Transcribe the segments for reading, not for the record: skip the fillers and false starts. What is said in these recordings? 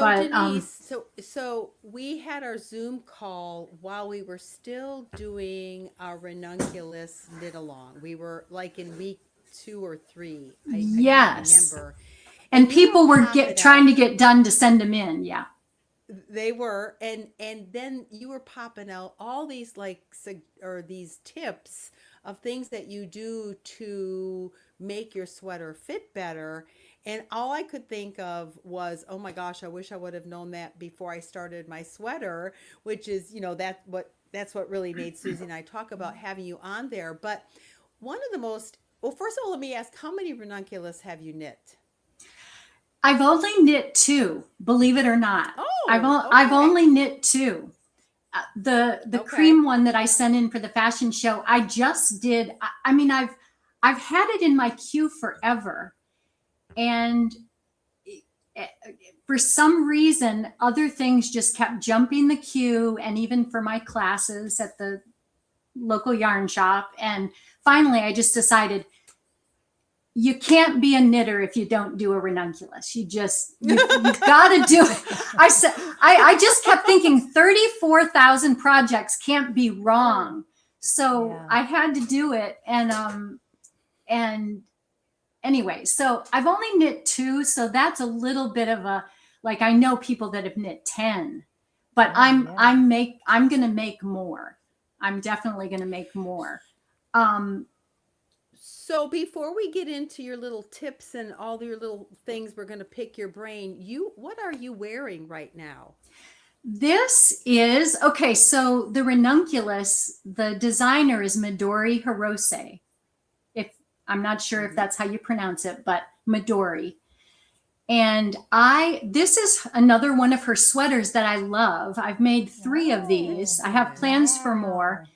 So But Denise, so we had our Zoom call while we were still doing our Ranunculus knit along. We were like in week 2 or 3. I can't yes, remember. and And you were people were popping trying out. to get done to send them in. Yeah. They were, and then you were popping out all these like or these tips of things that you do to make your sweater fit better. And all I could think of was, oh my gosh, I wish I would have known that before I started my sweater, which is, that's what really made Susie and I talk about having you on there. But one of the most, well, first of all, let me ask, how many ranunculus have you knit? I've only knit two, believe it or not. Oh, I've okay. only knit two. The Okay. cream one that I sent in for the fashion show, I just did. I mean, I've had it in my queue forever, and for some reason, other things just kept jumping the queue, and even for my classes at the local yarn shop. And finally, I just decided you can't be a knitter if you don't do a ranunculus. You've got to do it. I said I just kept thinking 34,000 projects can't be wrong. So Yeah. I had to do it. And anyway, so I've only knit two, so that's a little bit of a, like, I know people that have knit 10, but Oh, I'm yeah. I'm gonna make more. I'm definitely gonna make more. Um, So before we get into your little tips and all your little things, we're going to pick your brain. What are you wearing right now? This is okay. So the ranunculus, the designer is Midori Hirose. If I'm not sure if Hmm. that's how you pronounce it, but Midori. And this is another one of her sweaters that I love. I've made three of these. I have Oh, plans for more. Wow.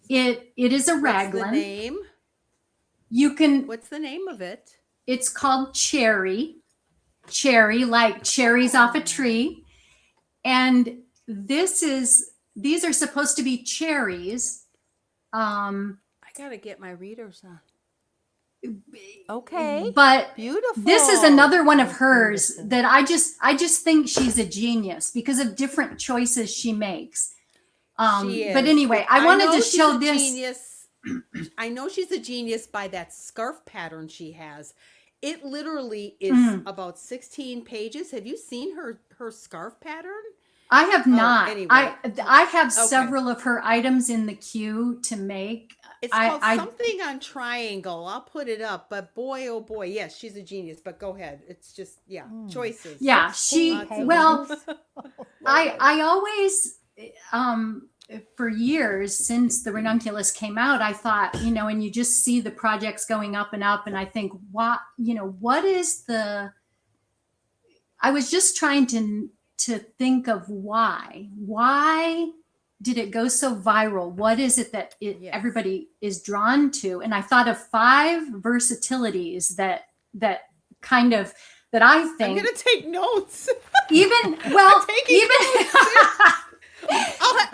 It is a what's the raglan. name? You can. What's the name of it? It's called cherry. Cherry, like cherries off a Oh, tree. And these are supposed to be cherries. I got to get my readers on. Okay. But this is Beautiful. another one of That's hers beautiful. that I just think she's a genius because of different choices she makes. She But is. anyway, I I wanted to know she's show a this. genius. I know she's a genius by that scarf pattern she has. It literally is Mm, about 16 pages. Have you seen her scarf pattern? I have Oh, not. anyway. I have Okay. several of her items in the queue to make. It's I called I something on Triangle. I'll put it up. But boy, oh boy, yes, she's a genius. But go ahead. It's just, yeah, Mm. choices. yeah, 16 she Lots of well, pages. Oh, I Lord. I always um for years since the ranunculus came out, I thought, and you just see the projects going up and up, and I think, what is the I was just trying to think of why did it go so viral? What is it that yes. everybody is drawn to? And I thought of five versatilities that kind of that I I'm think going to take notes. even I'm well taking even notes.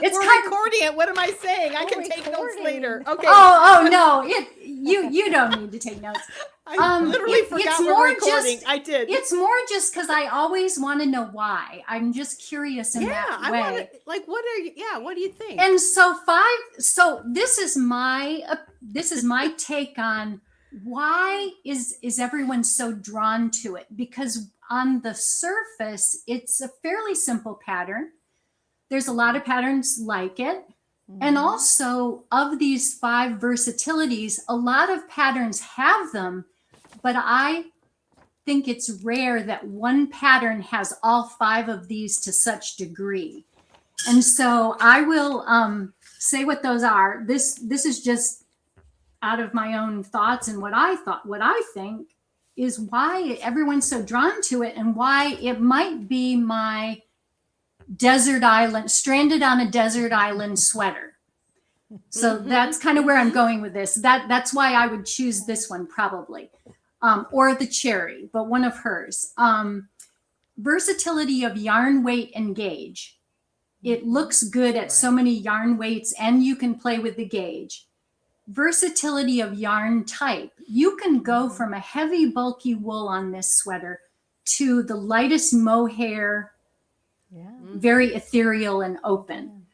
it's We're kind of recording it. What am I saying? I We're can take notes later. recording. Okay. oh no, you don't need to take notes. I literally It's forgot we're more recording. just I did. it's more just because I always want to know why. I'm just curious Yeah, in that I way. want to, like, what are you, yeah, what do you think? And so this is my take on why is everyone so drawn to it? Because on the surface, it's a fairly simple pattern. There's a lot Hmm. of patterns like it. And Hmm. also, of these five versatilities, a lot of patterns have them, but I think it's rare that one pattern has all five of these to such degree. And so I will say what those are. This is just out of my own thoughts, and what I think is why everyone's so drawn to it, and why it might be my desert island, stranded on a desert island sweater. So Mm-hmm. that's kind of where I'm Mm-hmm. going with this. That's why I would choose this one probably, or the cherry, but one of hers. Versatility of yarn weight and gauge. It Hmm. looks good at so Right. many yarn weights, and you can play with the gauge. Versatility of yarn type. You can go Hmm. from a heavy, bulky wool on this sweater to the lightest mohair, Yeah. very ethereal and open.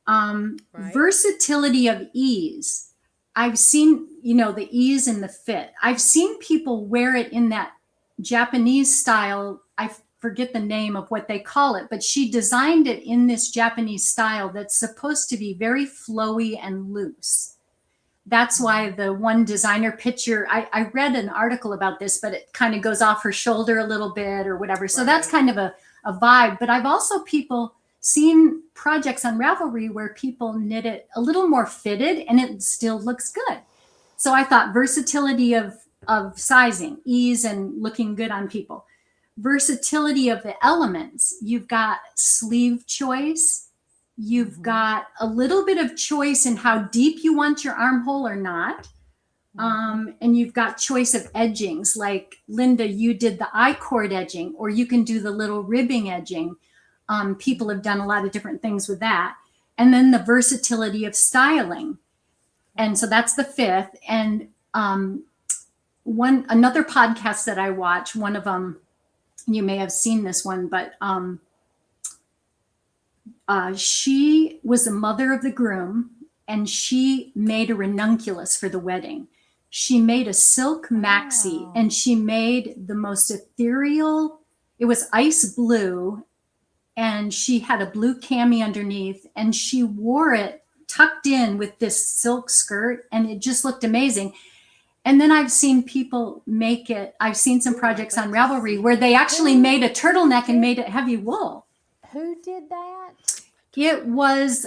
Right. Versatility of ease. I've seen, the ease and the fit. I've seen people wear it in that Japanese style. I forget the name of what they call it, but she designed it in this Japanese style that's supposed to be very flowy and loose. That's why the one designer picture, I read an article about this, but it kind of goes off her shoulder a little bit or whatever. So that's kind of a vibe. But I've also seen projects on Ravelry where people knit it a little more fitted and it still looks good. So I thought versatility of sizing, ease, and looking good on people. Versatility of the elements. You've got sleeve choice. You've got a little bit of choice in how deep you want your armhole or not. And you've got choice of edgings. Like Linda, you did the I-cord edging, or you can do the little ribbing edging. People have done a lot of different things with that. And then the versatility of styling. And so that's the fifth. And another podcast that I watch, one of them, you may have seen this one, but she was a mother of the groom, and she made a ranunculus for the wedding. She made a silk maxi, and she made the most ethereal, it was ice blue, and she had a blue cami underneath, and she wore it tucked in with this silk skirt, and it just looked amazing. And then I've seen people make it, I've seen some projects on Ravelry where they actually made a turtleneck and made it heavy wool. Who did that? It was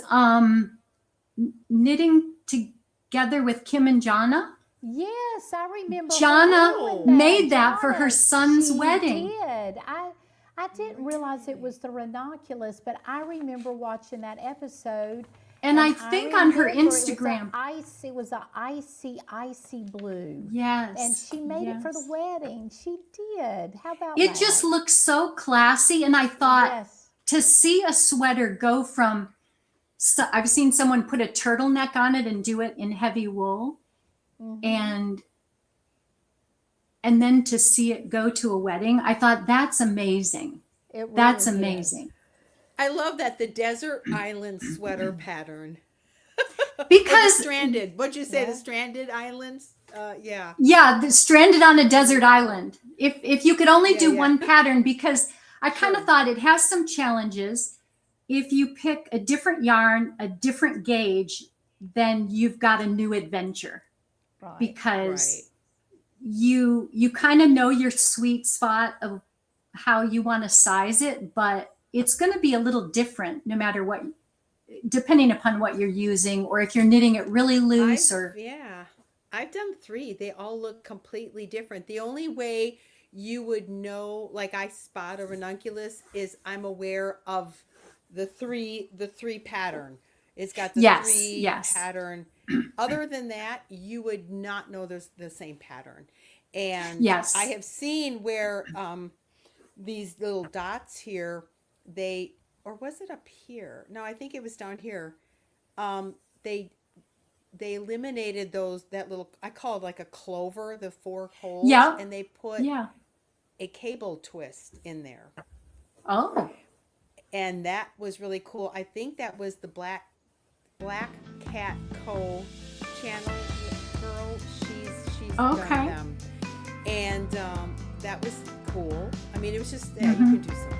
knitting together with Kim and Jana. Yes, I remember. Jana her made that for her Jana, son's she wedding. Did. I didn't realize it was the Ranunculus, but I remember watching that episode. And I think on her remember Instagram. It was an icy blue. Yes. And she made it for the wedding. She did. How about it that? just looks so classy. And I thought, Yes. to see a sweater go from, I've seen someone put a turtleneck on it and do it in heavy wool. And then to see it go to a wedding, I thought that's amazing. It really That's is. amazing. I love that the desert island sweater pattern. Because stranded. What'd you say? The stranded islands? Yeah. Yeah, stranded on a desert island. If you could only do Yeah. one pattern, because I kind of thought it has some challenges. If you pick a different yarn, a different gauge, then you've got a new adventure. Right. Because you kind of know your sweet spot of how you want to size it, but it's going to be a little different no matter what, depending upon what you're using, or if you're knitting it really loose. I've done 3. They all look completely different. The only way you would know, like I spot a ranunculus, is I'm aware of the three pattern. It's got the three pattern. Other than that, you would not know there's the same pattern. And I have seen where these little dots here, or was it up here? No, I think it was down here. They eliminated that little, I call it like a clover, the 4 holes. Yeah. And they put a cable twist in there. Oh. And that was really cool. I think that was the Black Cat Co. channel girl. She's done them. And that was cool. I mean, it was just, you can do so much.